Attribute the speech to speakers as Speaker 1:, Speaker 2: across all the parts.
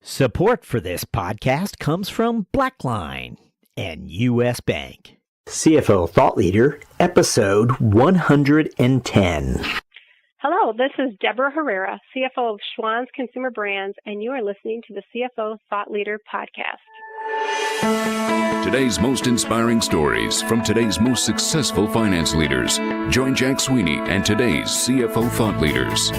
Speaker 1: Support for this podcast comes from Blackline and U.S. Bank. CFO Thought Leader, episode 110.
Speaker 2: Hello, this is Deborah Herrera, CFO of Schwann's Consumer Brands, and you are listening to the CFO Thought Leader podcast.
Speaker 3: Today's most inspiring stories from today's most successful finance leaders. Join Jack Sweeney and today's CFO Thought Leaders.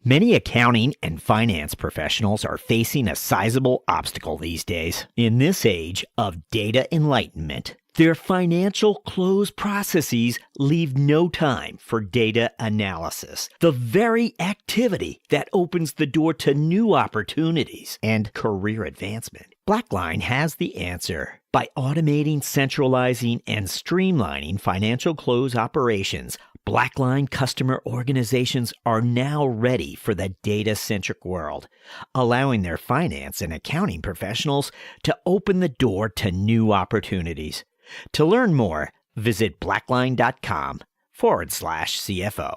Speaker 1: Many accounting and finance professionals are facing a sizable obstacle these days. In this age of data enlightenment, their financial close processes leave no time for data analysis, the very activity that opens the door to new opportunities and career advancement. Blackline has the answer. By automating, centralizing, and streamlining financial close operations, Blackline customer organizations are now ready for the data-centric world, allowing their finance and accounting professionals to open the door to new opportunities. To learn more, visit blackline.com/CFO.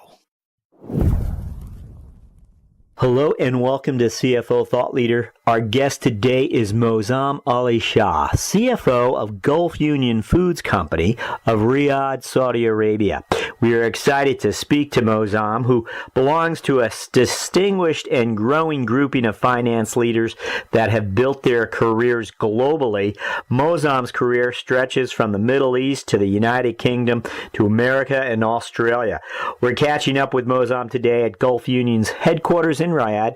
Speaker 1: Hello and welcome to CFO Thought Leader. Our guest today is Moazzam Ali Shah, CFO of Gulf Union Foods Company of Riyadh, Saudi Arabia. We are excited to speak to Moazzam, who belongs to a distinguished and growing grouping of finance leaders that have built their careers globally. Moazzam's career stretches from the Middle East to the United Kingdom to America and Australia. We're catching up with Moazzam today at Gulf Union's headquarters in Riyadh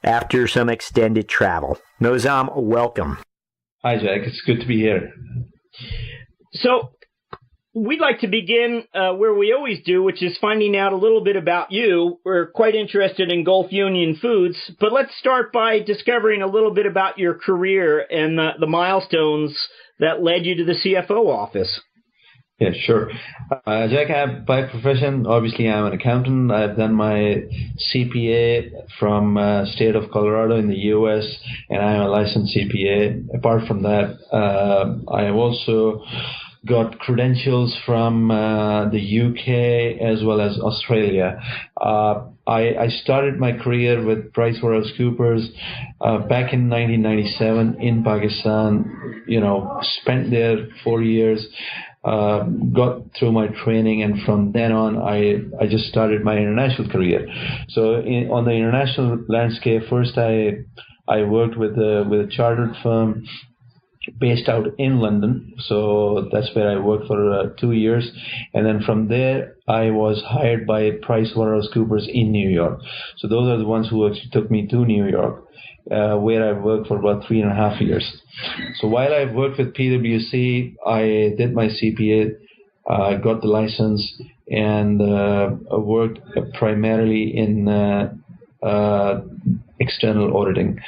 Speaker 1: after some extended travel. Moazzam, welcome.
Speaker 4: Hi, Jack. It's good to be here.
Speaker 5: So, we'd like to begin where we always do, which is finding out a little bit about you. We're quite interested in Gulf Union Foods, but let's start by discovering a little bit about your career and the milestones that led you to the CFO office.
Speaker 4: Yeah, sure. Jack, by profession, obviously I'm an accountant. I've done my CPA from state of Colorado in the U.S., and I'm a licensed CPA. Apart from that, I have also got credentials from the UK as well as Australia. I started my career with PricewaterhouseCoopers back in 1997 in Pakistan. Spent there 4 years. Got through my training, and from then on, I just started my international career. So on the international landscape, first I worked with a chartered firm based out in London. So that's where I worked for 2 years. And then from there, I was hired by PricewaterhouseCoopers in New York. So those are the ones who actually took me to New York, where I worked for about 3.5 years. So while I worked with PwC, I did my CPA, got the license, and worked primarily in external auditing.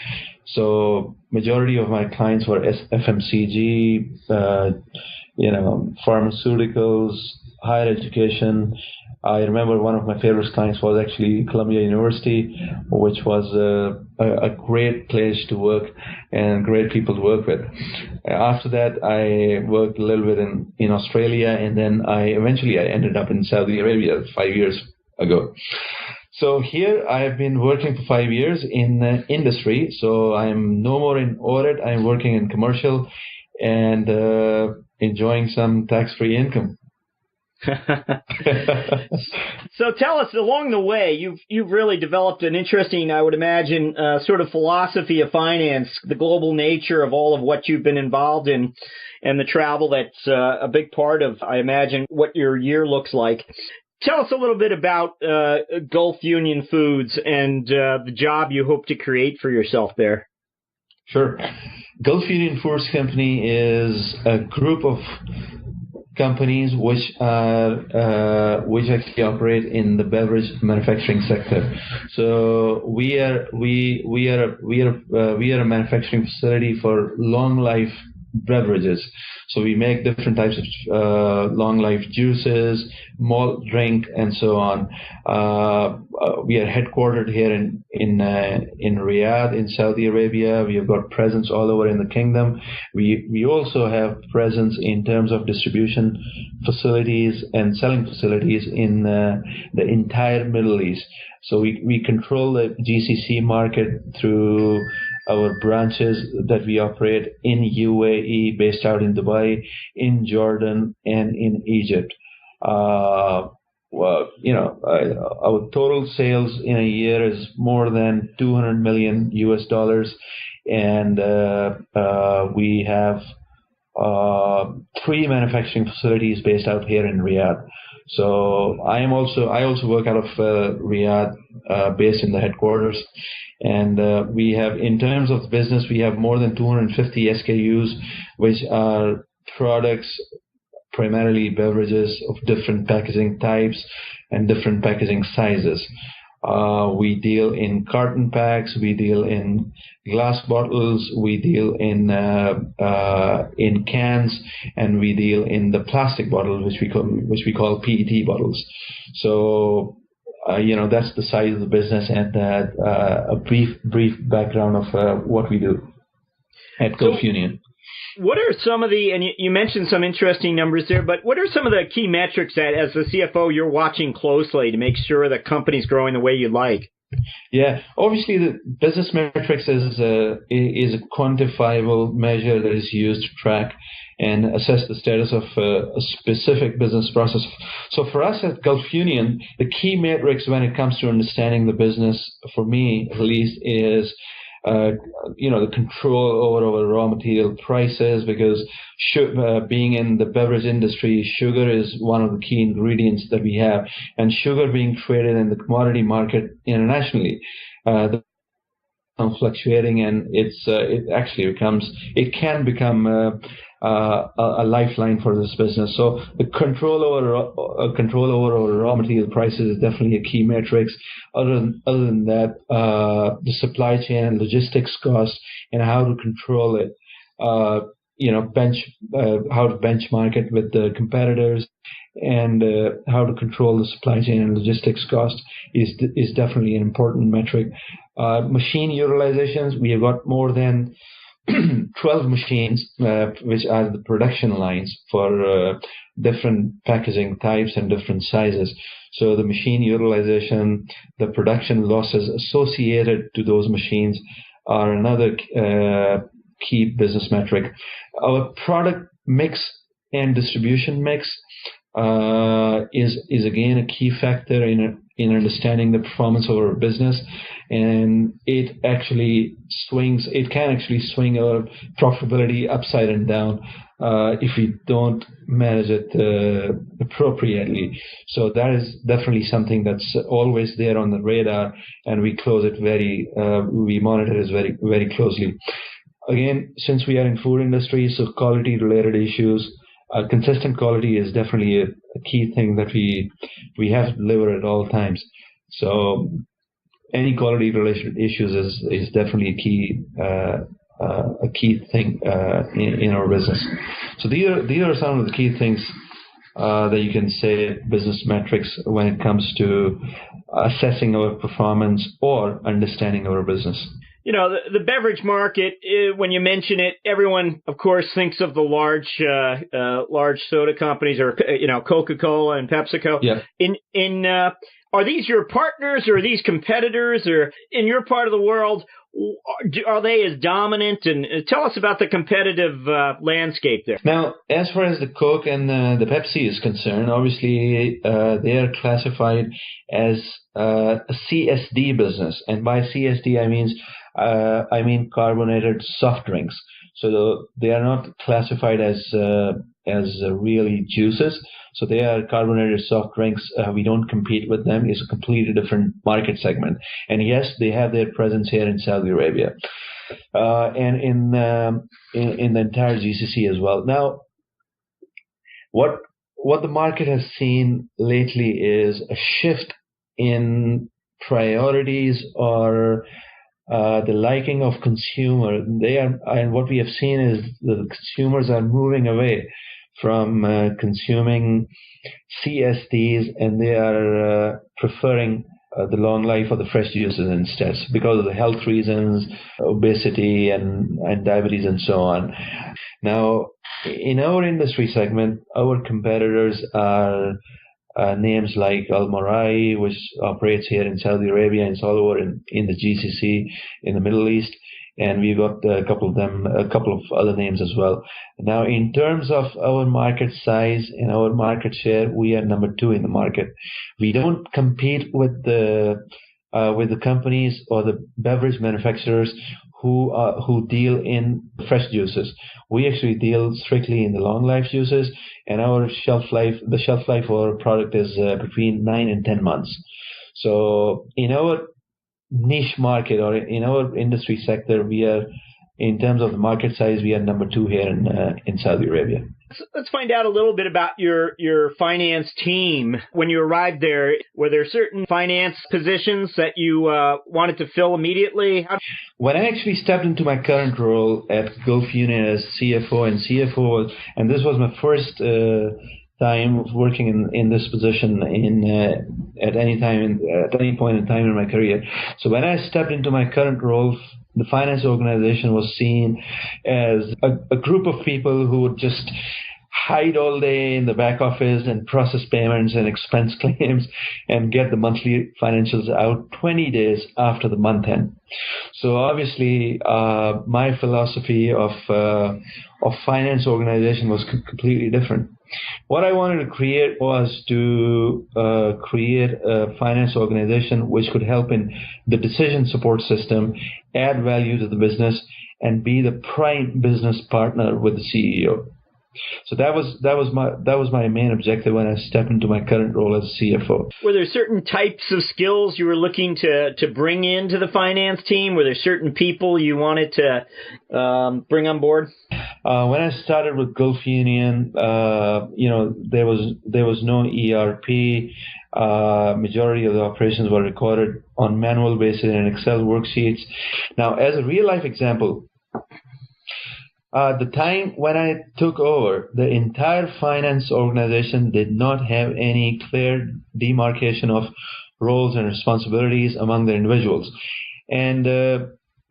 Speaker 4: So majority of my clients were FMCG, pharmaceuticals, higher education. I remember one of my favorite clients was actually Columbia University, which was a great place to work and great people to work with. After that, I worked a little bit in Australia, and then I ended up in Saudi Arabia 5 years ago. So here I have been working for 5 years in industry. So I'm no more in audit. I'm working in commercial and enjoying some tax-free income.
Speaker 5: So tell us, along the way, you've really developed an interesting, I would imagine, sort of philosophy of finance, the global nature of all of what you've been involved in, and the travel that's a big part of, I imagine, what your year looks like. Tell us a little bit about Gulf Union Foods and the job you hope to create for yourself there.
Speaker 4: Sure. Gulf Union Foods Company is a group of companies which actually operate in the beverage manufacturing sector. So we are a manufacturing facility for long life beverages. So we make different types of long life juices, malt drink, and so on. We are headquartered here in Riyadh, in Saudi Arabia. We have got presence all over in the kingdom. We also have presence in terms of distribution facilities and selling facilities in the entire Middle East. So we control the GCC market through our branches that we operate in UAE, based out in Dubai, in Jordan, and in Egypt. Our total sales in a year is more than $200 million US, and we have 3 manufacturing facilities based out here in Riyadh. So I also work out of Riyadh, based in the headquarters, and we have, in terms of business, we have more than 250 SKUs, which are products, primarily beverages of different packaging types and different packaging sizes. We deal in carton packs, we deal in glass bottles, we deal in cans, and we deal in the plastic bottles, which we call PET bottles. So that's the size of the business, and a brief background of what we do at Gulf Union.
Speaker 5: What are some of and you mentioned some interesting numbers there, but what are some of the key metrics that, as the CFO, you're watching closely to make sure the company's growing the way you'd like?
Speaker 4: Yeah, obviously the business metrics is a quantifiable measure that is used to track and assess the status of a specific business process. So for us at Gulf Union, the key metrics when it comes to understanding the business, for me at least, is the control over our raw material prices, because being in the beverage industry, sugar is one of the key ingredients that we have, and sugar being traded in the commodity market internationally, fluctuating, and it can become a lifeline for this business. So the control over our raw material prices is definitely a key metric. Other than that, the supply chain and logistics cost and how to control it, how to benchmark it with the competitors, and how to control the supply chain and logistics cost is definitely an important metric. Machine utilizations, we have got more than 12 machines, which are the production lines for different packaging types and different sizes. So the machine utilization, the production losses associated to those machines are another key business metric. Our product mix and distribution mix is again a key factor in understanding the performance of our business, and it can actually swing our profitability upside and down if we don't manage it appropriately. So that is definitely something that's always there on the radar, and we we monitor it very, very closely. Again, since we are in food industry, so quality related issues, consistent quality is definitely a key thing that we have to deliver at all times. So any quality related issues is definitely a key thing in our business. So these are some of the key things that you can say business metrics when it comes to assessing our performance or understanding our business.
Speaker 5: The beverage market, when you mention it, everyone, of course, thinks of the large soda companies, or, Coca-Cola and PepsiCo.
Speaker 4: Yeah.
Speaker 5: Are these your partners, or are these competitors, or in your part of the world, are they as dominant? And tell us about the competitive landscape there.
Speaker 4: Now, as far as the Coke and the Pepsi is concerned, obviously they are classified as a CSD business, and by CSD I mean carbonated soft drinks. So they are not classified as really juices. So they are carbonated soft drinks. We don't compete with them. It's a completely different market segment. And yes, they have their presence here in Saudi Arabia, and in the entire GCC as well. Now, what the market has seen lately is a shift in priorities or the liking of consumer. And what we have seen is the consumers are moving away from consuming CSDs, and they are preferring the long life of the fresh juices instead, because of the health reasons, obesity and diabetes and so on. Now, in our industry segment, our competitors are names like Al-Marai, which operates here in Saudi Arabia and it's all over in the GCC in the Middle East. And we've got a couple of other names as well. Now, in terms of our market size and our market share, we are number 2 in the market. We don't compete with the companies or the beverage manufacturers who deal in fresh juices. We actually deal strictly in the long life juices, and the shelf life of our product is between 9 and 10 months. So in our niche market, or in our industry sector, we are, in terms of the market size, we are number 2 here in Saudi Arabia.
Speaker 5: So let's find out a little bit about your finance team. When you arrived there, were there certain finance positions that you wanted to fill immediately?
Speaker 4: When I actually stepped into my current role at Gulf Union as CFO, and this was my first time working in this position at any point in time in my career. So when I stepped into my current role, the finance organization was seen as a group of people who would just hide all day in the back office and process payments and expense claims and get the monthly financials out 20 days after the month end. So obviously, my philosophy of finance organization was completely different. What I wanted to create was to create a finance organization which could help in the decision support system, add value to the business, and be the prime business partner with the CEO. So that was my main objective when I stepped into my current role as CFO.
Speaker 5: Were there certain types of skills you were looking to bring into the finance team? Were there certain people you wanted to bring on board?
Speaker 4: When I started with Gulf Union, there was no ERP. Majority of the operations were recorded on manual basis in Excel worksheets. Now, as a real life example, the time when I took over, the entire finance organization did not have any clear demarcation of roles and responsibilities among the individuals. And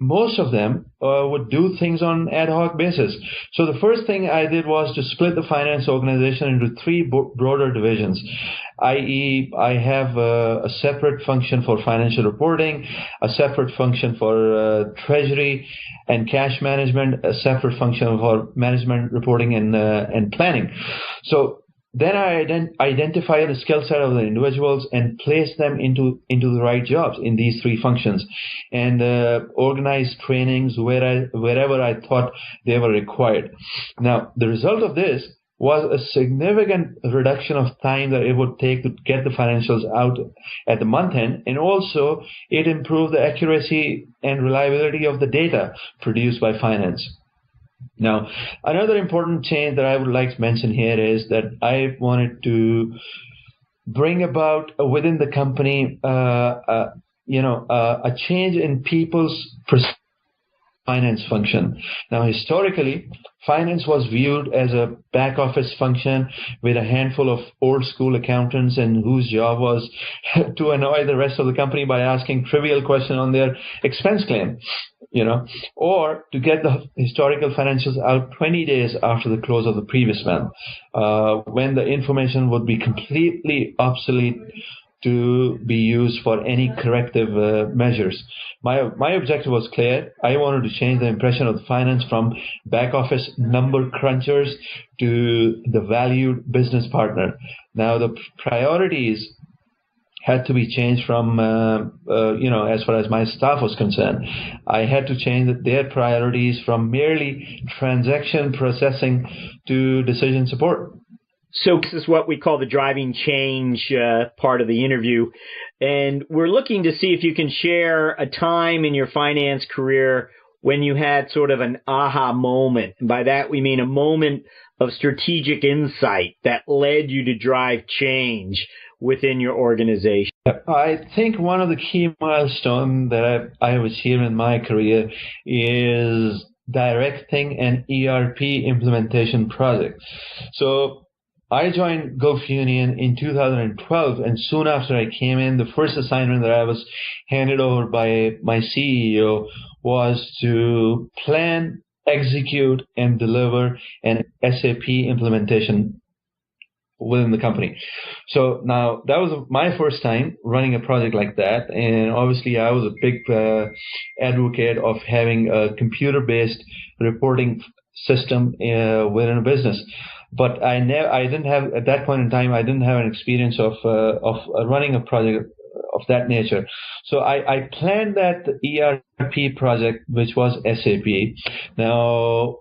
Speaker 4: most of them would do things on ad hoc basis. So the first thing I did was to split the finance organization into 3 broader divisions, i.e. I have a separate function for financial reporting, a separate function for treasury and cash management, a separate function for management reporting and planning. So then I identify the skill set of the individuals and place them into the right jobs in these 3 functions, and organize trainings wherever I thought they were required. Now, the result of this was a significant reduction of time that it would take to get the financials out at the month end, and also it improved the accuracy and reliability of the data produced by finance. Now, another important change that I would like to mention here is that I wanted to bring about within the company, a change in people's finance function. Now, historically, finance was viewed as a back office function with a handful of old school accountants, and whose job was to annoy the rest of the company by asking trivial questions on their expense claim, or to get the historical financials out 20 days after the close of the previous month, when the information would be completely obsolete to be used for any corrective measures. My objective was clear. I wanted to change the impression of the finance from back office number crunchers to the valued business partner. Now, the priorities had to be changed from, as far as my staff was concerned. I had to change their priorities from merely transaction processing to decision support.
Speaker 5: So this is what we call the driving change part of the interview. And we're looking to see if you can share a time in your finance career when you had sort of an aha moment. And by that, we mean a moment of strategic insight that led you to drive change within your organization?
Speaker 4: I think one of the key milestones that I have achieved in my career is directing an ERP implementation project. So I joined Gulf Union in 2012, and soon after I came in, the first assignment that I was handed over by my CEO was to plan, execute, and deliver an SAP implementation within the company. So now that was my first time running a project like that, and obviously I was a big advocate of having a computer-based reporting system within a business. But I didn't have, at that point in time, I didn't have an experience of running a project of that nature. So I planned that ERP project, which was SAP. Now,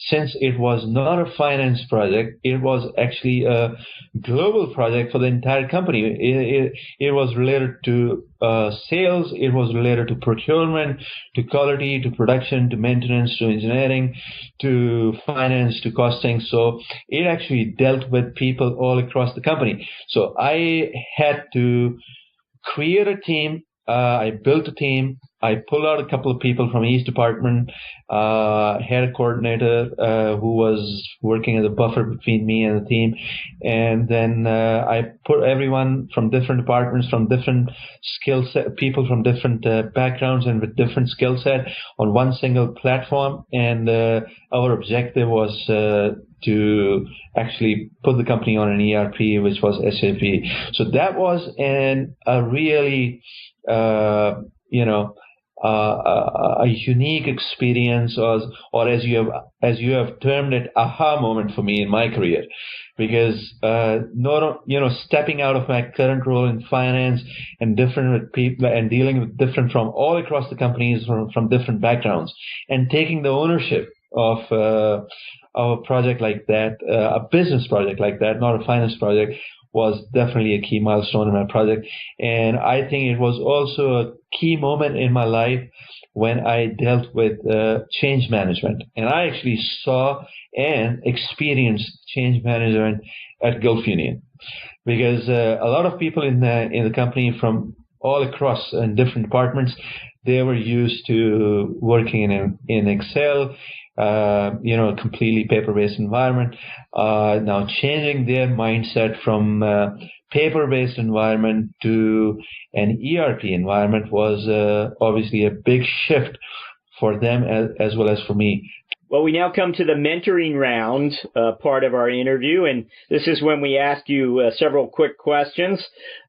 Speaker 4: since it was not a finance project, it was actually a global project for the entire company. It was related to sales, it was related to procurement, to quality, to production, to maintenance, to engineering, to finance, to costing. So it actually dealt with people all across the company. So I had to create a team. I built a team. I pulled out a couple of people from each department, had a coordinator who was working as a buffer between me and the team, and then I put everyone from different departments, from different skill set, people from different backgrounds and with different skill set on one single platform, and our objective was to actually put the company on an ERP, which was SAP. So that was a really a unique experience, or as you have termed it, aha moment for me in my career, because stepping out of my current role in finance and different with people and dealing with different from all across the companies from different backgrounds, and taking the ownership of a project like that, a business project like that, not a finance project, was definitely a key milestone in my project. And I think it was also a key moment in my life when I dealt with change management. And I actually saw and experienced change management at Gulf Union, because a lot of people in the company from all across in different departments, they were used to working in Excel, a completely paper-based environment. Now changing their mindset from paper-based environment to an ERP environment was obviously a big shift for them as well as for me.
Speaker 5: Well, we now come to the mentoring round part of our interview, and this is when we ask you several quick questions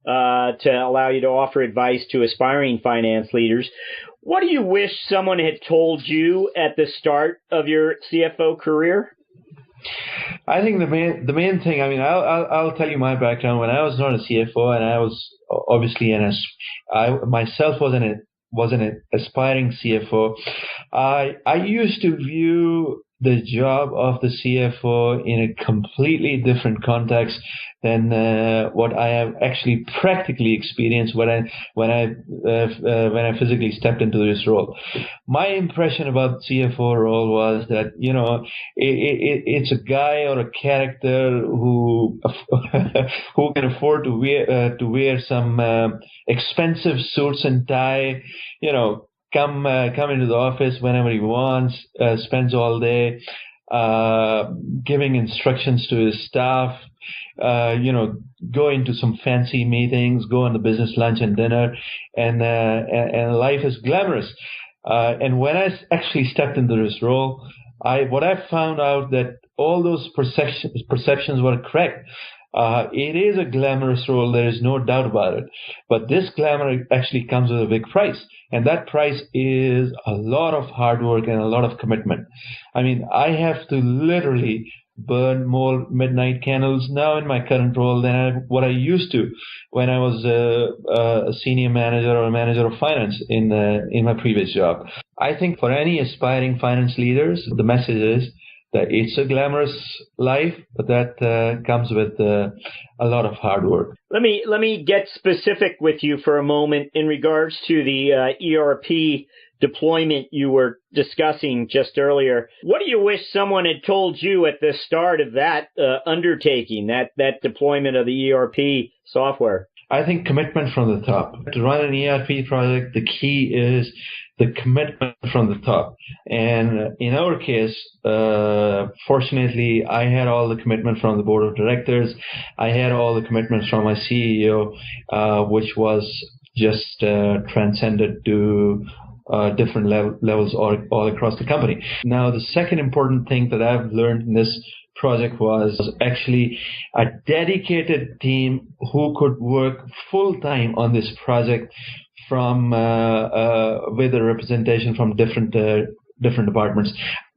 Speaker 5: to allow you to offer advice to aspiring finance leaders. What do you wish someone had told you at the start of your CFO career?
Speaker 4: I think the main thing, I'll tell you my background. When I was not a CFO, and I was obviously I myself was an aspiring CFO, I used to view the job of the CFO in a completely different context than what I have actually practically experienced when I physically stepped into this role. My impression about the CFO role was that it's a guy or a character who can afford to wear some expensive suits and tie, come into the office whenever he wants, spends all day giving instructions to his staff, go into some fancy meetings, go on the business lunch and dinner, and life is glamorous. And when I actually stepped into this role, what I found out that all those perceptions were correct. It is a glamorous role, there is no doubt about it. But this glamour actually comes with a big price. And that price is a lot of hard work and a lot of commitment. I have to literally burn more midnight candles now in my current role than what I used to when I was a senior manager or a manager of finance in my previous job. I think for any aspiring finance leaders, the message is that it's a glamorous life, but that comes with a lot of hard work.
Speaker 5: Let me get specific with you for a moment in regards to the ERP deployment you were discussing just earlier. What do you wish someone had told you at the start of that undertaking, that deployment of the ERP software?
Speaker 4: I think commitment from the top. To run an ERP project, the key is the commitment from the top. And in our case, fortunately, I had all the commitment from the board of directors. I had all the commitments from my CEO, which was just transcended to different levels all across the company. Now, the second important thing that I've learned in this project was actually a dedicated team who could work full time on this project from with a representation from different departments.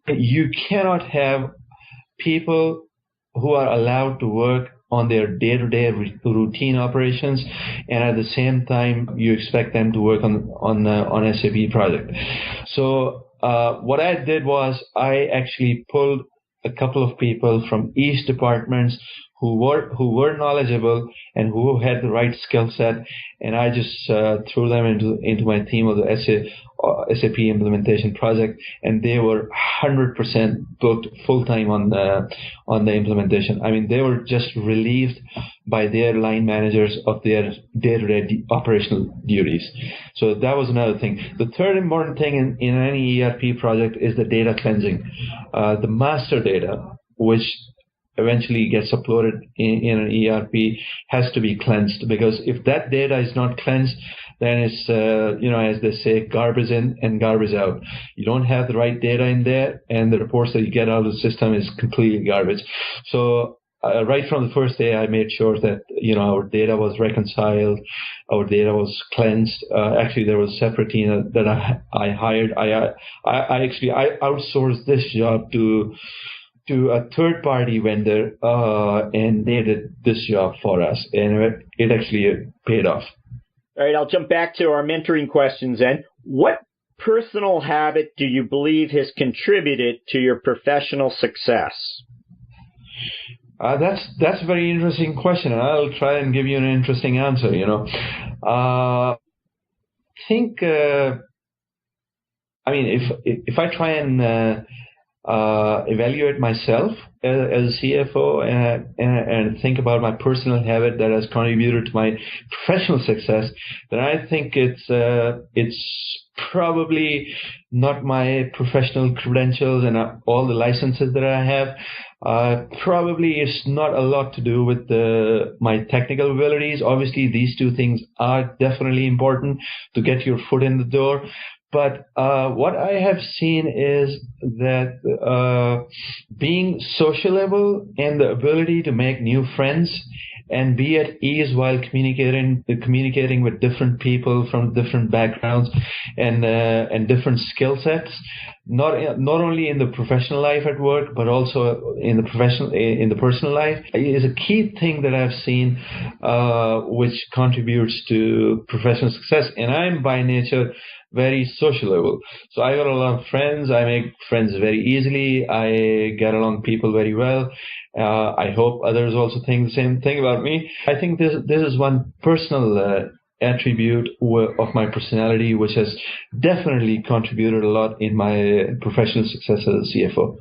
Speaker 4: You cannot have people who are allowed to work on their day-to-day routine operations, and at the same time, you expect them to work on SAP project. So what I did was I actually pulled a couple of people from each departments who were knowledgeable and who had the right skill set, and I just threw them into my team of the SAP implementation project, and they were 100% booked full time on the implementation. I mean, they were just relieved by their line managers of their day-to-day operational duties. So that was another thing. The third important thing in any ERP project is the data cleansing. The master data, which eventually gets uploaded in an ERP, has to be cleansed, because if that data is not cleansed, then it's, as they say, garbage in and garbage out. You don't have the right data in there, and the reports that you get out of the system is completely garbage. So right from the first day, I made sure that, our data was reconciled, our data was cleansed. Actually, there was a separate team that I hired. I outsourced this job to a third-party vendor, and they did this job for us, and it actually paid off.
Speaker 5: All right, I'll jump back to our mentoring questions then. What personal habit do you believe has contributed to your professional success? That's
Speaker 4: a very interesting question, and I'll try and give you an interesting answer. I think, if I try and evaluate myself as a CFO and think about my personal habit that has contributed to my professional success, then I think it's probably not my professional credentials and all the licenses that I have. Probably it's not a lot to do with my technical abilities. Obviously, these two things are definitely important to get your foot in the door. But what I have seen is that being sociable and the ability to make new friends and be at ease while communicating with different people from different backgrounds and different skill sets, not only in the professional life at work, but also in the personal life, is a key thing that I've seen, which contributes to professional success. And I'm by nature very sociable. So I got a lot of friends. I make friends very easily. I get along with people very well. I hope others also think the same thing about me. I think this is one personal attribute of my personality, which has definitely contributed a lot in my professional success as a CFO.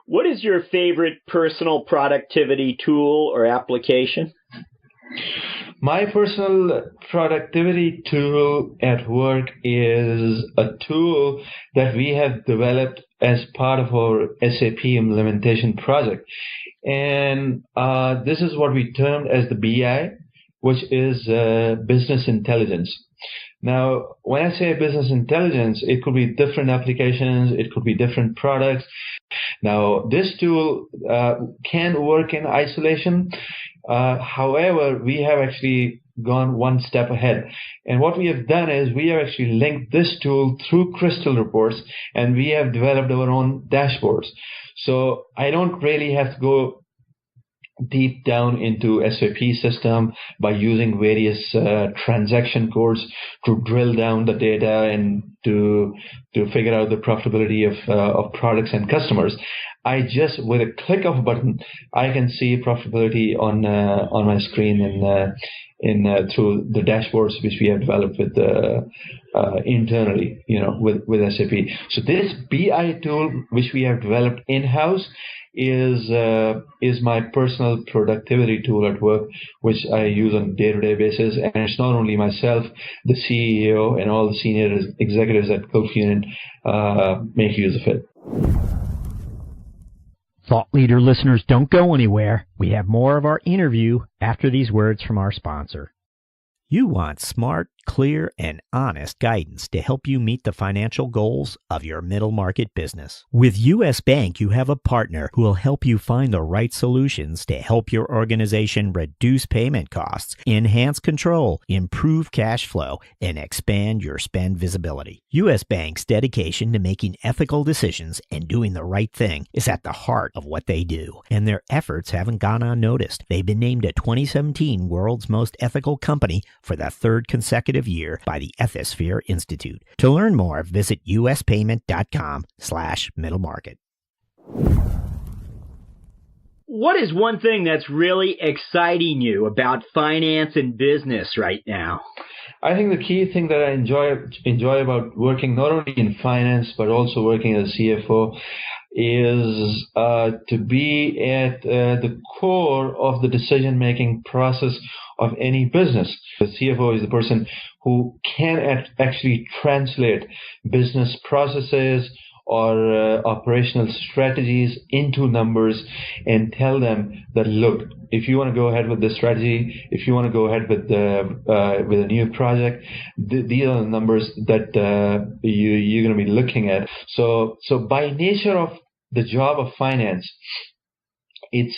Speaker 5: What is your favorite personal productivity tool or application?
Speaker 4: My personal productivity tool at work is a tool that we have developed as part of our SAP implementation project. And this is what we termed as the BI, which is business intelligence. Now, when I say business intelligence, it could be different applications, it could be different products. Now, this tool can work in isolation. However, we have actually gone one step ahead. And what we have done is we have actually linked this tool through Crystal reports, and we have developed our own dashboards. So I don't really have to go deep down into SAP system by using various transaction codes to drill down the data and to figure out the profitability of products and customers. I just, with a click of a button, I can see profitability on my screen through the dashboards which we have developed with internally, with SAP. So this BI tool which we have developed in-house is my personal productivity tool at work, which I use on a day-to-day basis. And it's not only myself, the CEO and all the senior executives at Gulf Union make use of it.
Speaker 1: Thought Leader listeners, don't go anywhere. We have more of our interview after these words from our sponsor. You want smart, clear, and honest guidance to help you meet the financial goals of your middle market business. With U.S. Bank, you have a partner who will help you find the right solutions to help your organization reduce payment costs, enhance control, improve cash flow, and expand your spend visibility. U.S. Bank's dedication to making ethical decisions and doing the right thing is at the heart of what they do, and their efforts haven't gone unnoticed. They've been named a 2017 World's Most Ethical Company for the third consecutive year by the Ethisphere Institute. To learn more, visit uspayment.com/middlemarket.
Speaker 5: What is one thing that's really exciting you about finance and business right now?
Speaker 4: I think the key thing that I enjoy about working not only in finance but also working as a CFO is to be at the core of the decision-making process of any business. The CFO is the person who can actually translate business processes or operational strategies into numbers and tell them that, look, if you want to go ahead with this strategy, if you want to go ahead with a new project, these are the numbers that you're going to be looking at. So by nature of the job of finance,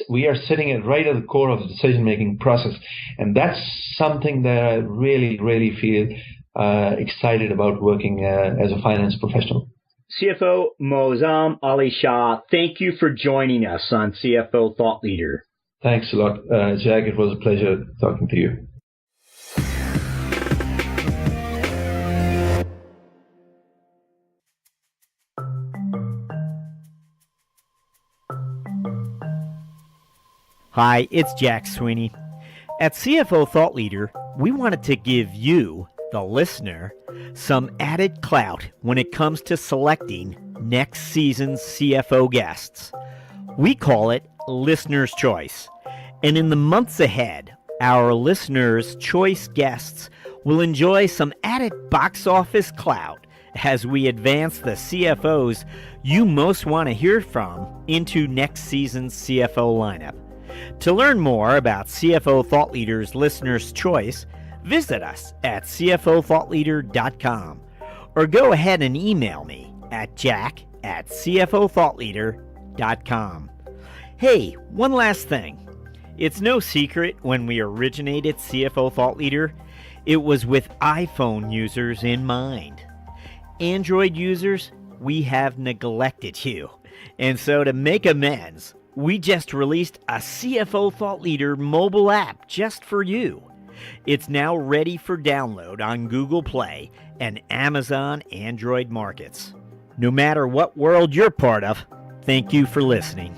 Speaker 4: we are sitting right at the core of the decision-making process, and that's something that I really, really feel excited about working as a finance professional.
Speaker 5: CFO Moazzam Ali Shah, thank you for joining us on CFO Thought Leader.
Speaker 4: Thanks a lot, Jack. It was a pleasure talking to you.
Speaker 1: Hi, it's Jack Sweeney. At CFO Thought Leader, we wanted to give you, the listener, some added clout when it comes to selecting next season's CFO guests. We call it Listener's Choice. And in the months ahead, our Listener's Choice guests will enjoy some added box office clout as we advance the CFOs you most want to hear from into next season's CFO lineup. To learn more about CFO Thought Leader's Listener's Choice, visit us at cfothoughtleader.com or go ahead and email me at jack@cfothoughtleader.com. Hey, one last thing. It's no secret when we originated CFO Thought Leader, it was with iPhone users in mind. Android users, we have neglected you. And so to make amends, we just released a CFO Thought Leader mobile app just for you. It's now ready for download on Google Play and Amazon Android markets. No matter what world you're part of, thank you for listening.